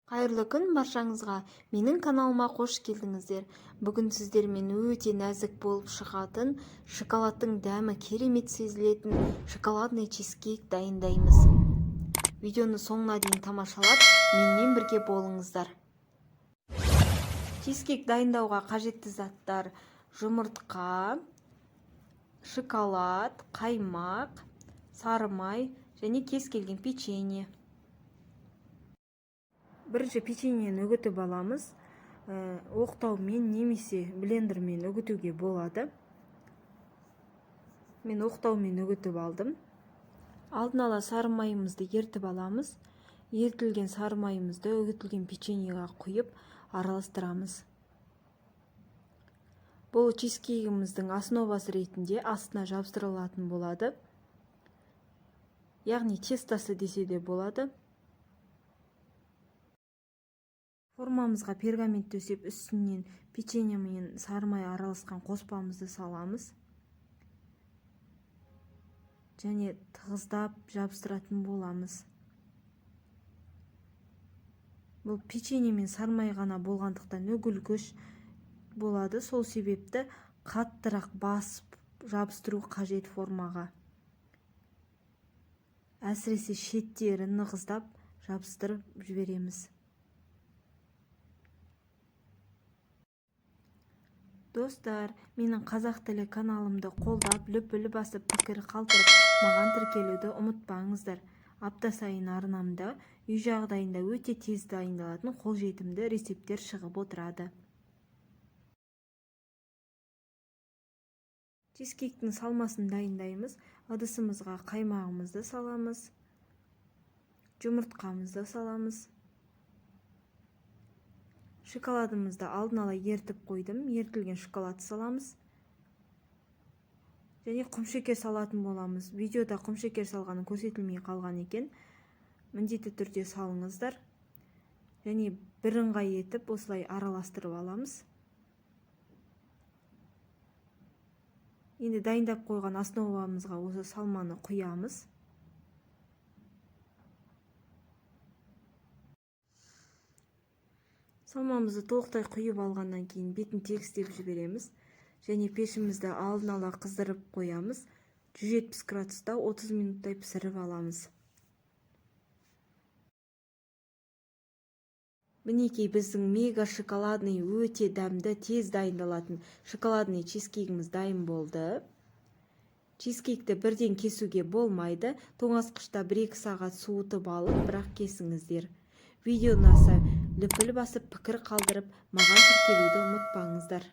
Қайырлы күн баршаңызға. Менің каналыма қош келдіңіздер. Бүгін сіздермен өте нәзік болып шығатын, шоколадтың дәмі керемет сезілетін шоколадный чизкейк дайындаймыз. Видеоны соңына дейін тамашалап, менімен бірге болыңыздар. Чизкейк дайындауға қажетті заттар: жұмыртқа, шоколад, қаймақ, сары май және кез келген печенье. Бірінші печеньені үгітіп аламыз. Оқтаумен немесе блендермен үгітуге болады. Мен оқтаумен үгітіп алдым. Алдын ала сары майымызды ертіп аламыз. Ертілген сары майымызды үгітілген печеньеға құйып араластырамыз. Бұл чизкейгіміздің основасы ретінде астына жабыстырылатын болады. Яғни тестосы десе де болады. Формамызға пергамент төсеп, үстінен печенье мен сары май араласқан қоспамызды саламыз. Және тығыздап жабыстыратын боламыз. Бұл печенье мен сары май ғана болғандықтан үгілгіш болады. Сол себепті қаттырақ басып жабыстыру қажет формаға. Әсіресе шеттерін нығыздап жабыстырып жібереміз. Достар, менің қазақ тілі каналымды қолдап, лүпіл басып, пікір қалдырып, маған тіркелуді ұмытпаңыздар. Апта сайын арнамда үй жағдайында өте тез дайындалатын қолжетімді рецепттер шығып отырады. Чизкейктің салмасын дайындаймыз. Ыдысымызға қаймағымызды саламыз. Жұмыртқамызды саламыз. Шоколадымызды алдын ала ертіп қойдым. Ертілген шоколад саламыз. Және құмшекер салатын боламыз. Видеода құмшекер салғаны көрсетілмей қалған екен. Міндетті түрде салыңыздар. Және бірыңғай етіп осылай араластырып аламыз. Енді дайындап қойған основамызға осы салманы құямыз. Салмамызды толықтай құйып алғаннан кейін бетін тегістеп жібереміз. Және пешімізді алдын ала қыздырып қоямыз. 170 градуста 30 минуттай пісіріп аламыз. Мінекей біздің мега шоколадный, өте дәмді, тез дайындалатын шоколадный чизкейгіміз дайын болды. Чизкейкті бірден кесуге болмайды. Тоңазытқышта 1-2 сағат суытып алып, бірақ кесіңіздер. Видео ұнаса, лүпіл басып, пікір қалдырып, маған тіркелуді ұмытпаңыздар.